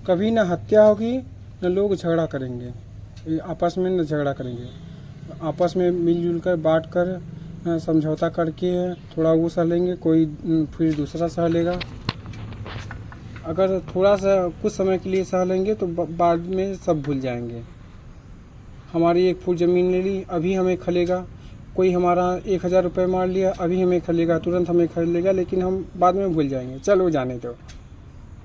कभी ना हत्या होगी, न लोग झगड़ा करेंगे, आपस में न झगड़ा करेंगे। आपस में मिलजुल कर बांट कर समझौता करके थोड़ा वो सह लेंगे, कोई फिर दूसरा सह लेगा। अगर थोड़ा सा कुछ समय के लिए सह लेंगे तो बाद में सब भूल जाएंगे। हमारी 1 फुट ज़मीन ले ली, अभी हमें खलेगा। कोई हमारा 1000 रुपये मार लिया, अभी हमें खलेगा, तुरंत हमें खलेगा, लेकिन हम बाद में भूल जाएंगे, चलो जाने दो।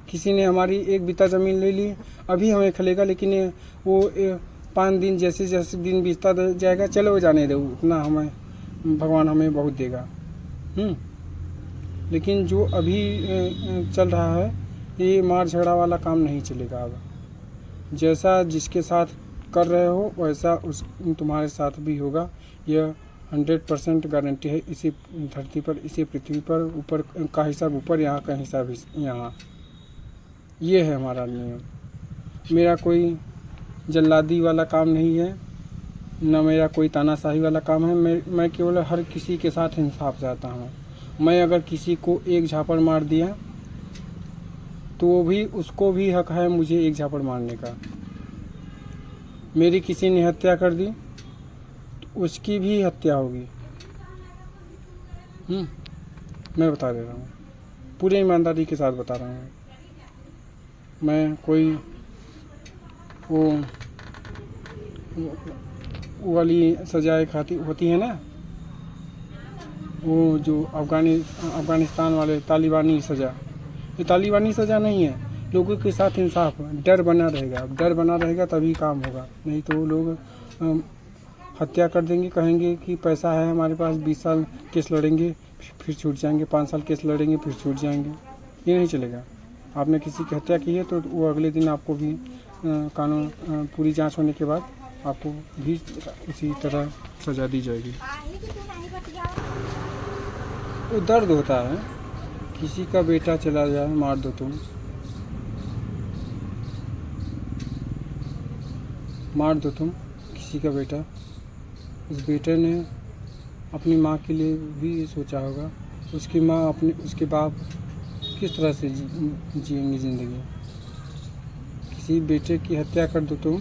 किसी ने हमारी 1 बित्ता ज़मीन ले ली, अभी हमें खलेगा, लेकिन वो 5 दिन जैसे जैसे दिन बीतता जाएगा, चलो जाने दो, उतना हमें भगवान हमें बहुत देगा। लेकिन जो अभी चल रहा है, ये मार झगड़ा वाला काम नहीं चलेगा। अब जैसा जिसके साथ कर रहे हो वैसा तुम्हारे साथ भी होगा, यह 100% गारंटी है। इसी धरती पर, इसी पृथ्वी पर, ऊपर का हिसाब ऊपर, यहाँ का हिसाब यहाँ। ये है हमारा नियम। मेरा कोई जल्लादी वाला काम नहीं है, न मेरा कोई तानाशाही वाला काम है। मैं केवल हर किसी के साथ इंसाफ चाहता हूँ। मैं अगर किसी को 1 झापड़ मार दिया तो वो भी, उसको भी हक है मुझे 1 झापड़ मारने का। मेरी किसी ने हत्या कर दी तो उसकी भी हत्या होगी। मैं बता दे रहा हूँ, पूरे ईमानदारी के साथ बता रहा हूँ। मैं कोई वो वाली सजाएं खाती होती है ना, वो जो अफ़गानिस्तान वाले तालिबानी सज़ा, ये तालिबानी सज़ा नहीं है। लोगों के साथ इंसाफ, डर बना रहेगा। डर बना रहेगा तभी काम होगा, नहीं तो लोग हत्या कर देंगे, कहेंगे कि पैसा है हमारे पास, 20 साल केस लड़ेंगे फिर छूट जाएंगे, 5 साल केस लड़ेंगे फिर छूट जाएंगे। ये नहीं चलेगा। आपने किसी की हत्या की है तो वो अगले दिन आपको भी कानून पूरी जांच होने के बाद आपको भी उसी तरह सज़ा दी जाएगी। वो दर्द होता है, किसी का बेटा चला जाए, मार दो तुम, मार दो तुम किसी का बेटा। उस बेटे ने अपनी माँ के लिए भी सोचा होगा, उसकी माँ उसके बाप किस तरह से जिएंगे ज़िंदगी। किसी बेटे की हत्या कर दो तुम,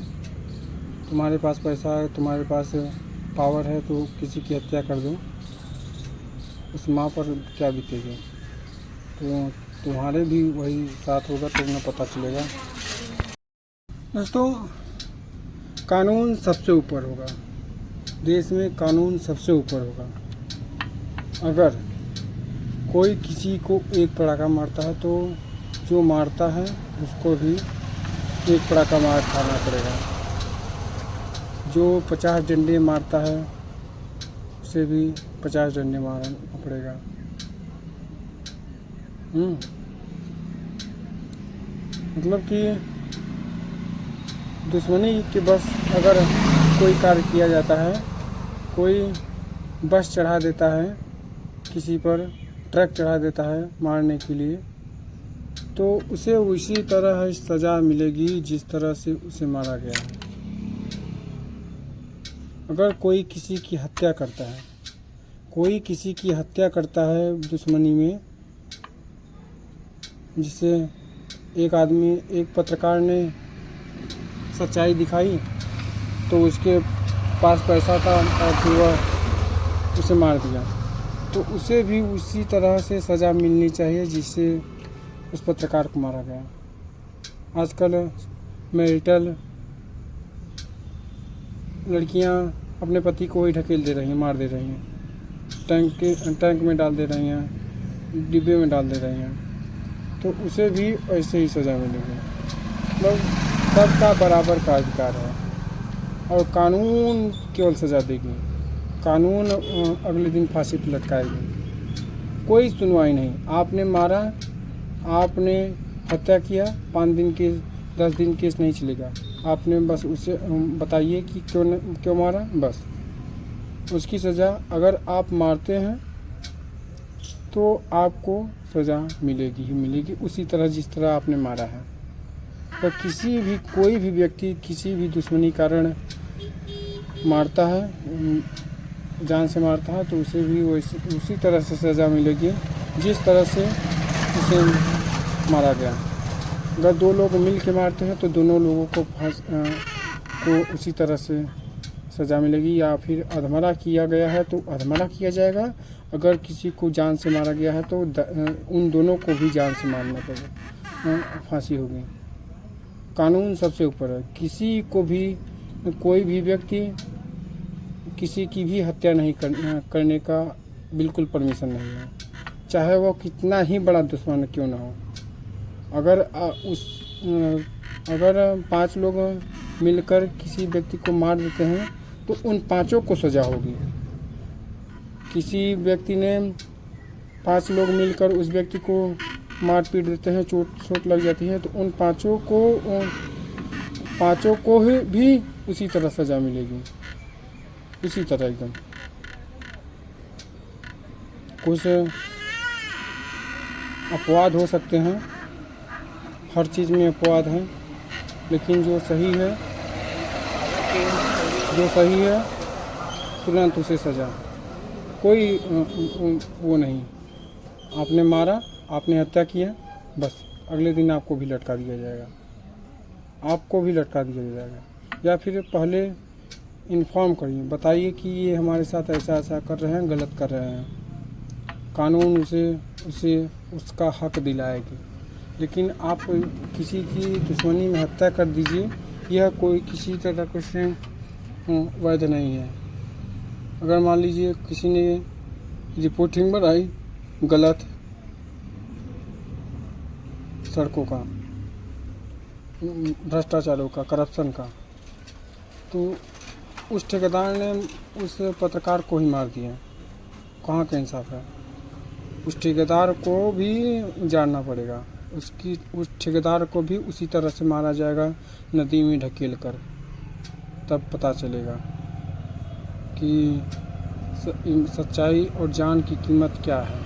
तुम्हारे पास पैसा है, तुम्हारे पास पावर है, तो किसी की हत्या कर दो, उस माँ पर क्या बीतेगी। तो तुम्हारे भी वही साथ होगा, तो उन्हें पता चलेगा। दोस्तों, कानून सबसे ऊपर होगा। देश में कानून सबसे ऊपर होगा। अगर कोई किसी को 1 पड़ाका मारता है तो जो मारता है उसको भी 1 पड़ाका मार खाना पड़ेगा। जो 50 डंडे मारता है उसे भी 50 डंडे मारना पड़ेगा। मतलब कि दुश्मनी के बस अगर कोई कार्य किया जाता है, कोई बस चढ़ा देता है किसी पर, ट्रक चढ़ा देता है मारने के लिए, तो उसे उसी तरह सज़ा मिलेगी जिस तरह से उसे मारा गया है। अगर कोई किसी की हत्या करता है, कोई किसी की हत्या करता है दुश्मनी में, जिससे एक पत्रकार ने सच्चाई दिखाई तो उसके पास पैसा था और फिर वह उसे मार दिया, तो उसे भी उसी तरह से सज़ा मिलनी चाहिए जिससे उस पत्रकार को मारा गया। आजकल मैरिटल लड़कियां अपने पति को ही ढकेल दे रही हैं, मार दे रही हैं, टैंक में डाल दे रही हैं, डिब्बे में डाल दे रही हैं, तो उसे भी ऐसे ही सज़ा मिलेगी। मतलब सबका बराबर का अधिकार है और कानून केवल सज़ा देगी। कानून अगले दिन फांसी पर लटकाएगी। कोई सुनवाई नहीं। आपने मारा, आपने हत्या किया, 5 दिन केस, 10 दिन केस नहीं चलेगा। आपने बस उसे बताइए कि क्यों मारा, बस उसकी सज़ा। अगर आप मारते हैं तो आपको सज़ा मिलेगी ही मिलेगी, उसी तरह जिस तरह आपने मारा है। तो कोई भी व्यक्ति किसी भी दुश्मनी कारण मारता है, जान से मारता है, तो उसे भी उसी तरह से सज़ा मिलेगी जिस तरह से उसे मारा गया। अगर 2 लोग मिल के मारते हैं तो दोनों लोगों को उसी तरह से सज़ा मिलेगी, या फिर अधमरा किया गया है तो अधमरा किया जाएगा। अगर किसी को जान से मारा गया है तो उन दोनों को भी जान से मारना पड़ेगा, फांसी होगी। कानून सबसे ऊपर है। किसी को भी, कोई भी व्यक्ति किसी की भी हत्या नहीं करने का बिल्कुल परमिशन नहीं है, चाहे वो कितना ही बड़ा दुश्मन क्यों ना हो। अगर 5 लोग मिलकर किसी व्यक्ति को मार देते हैं तो उन 5 को सज़ा होगी। किसी व्यक्ति ने 5 लोग मिलकर उस व्यक्ति को मार पीट देते हैं, चोट लग जाती है, तो उन 5 को भी उसी तरह सज़ा मिलेगी, इसी तरह एकदम। कुछ अपवाद हो सकते हैं, हर चीज़ में अपवाद हैं, लेकिन जो सही है तुरंत उसे सज़ा। कोई वो नहीं, आपने मारा, आपने हत्या किया, बस अगले दिन आपको भी लटका दिया जाएगा, या फिर पहले इन्फॉर्म करिए, बताइए कि ये हमारे साथ ऐसा कर रहे हैं, गलत कर रहे हैं। कानून उसे उसका हक दिलाएगी। लेकिन आप किसी की दुश्मनी में हत्या कर दीजिए, यह कोई किसी तरह से वैध नहीं है। अगर मान लीजिए किसी ने रिपोर्टिंग बनाई गलत सड़कों का, भ्रष्टाचारों का, करप्शन का, तो उस ठेकेदार ने उस पत्रकार को ही मार दिया, कहाँ का इंसाफ है। उस ठेकेदार को भी जानना पड़ेगा, उस ठेकेदार को भी उसी तरह से मारा जाएगा, नदी में ढकेल कर, तब पता चलेगा कि सच्चाई और जान की कीमत क्या है।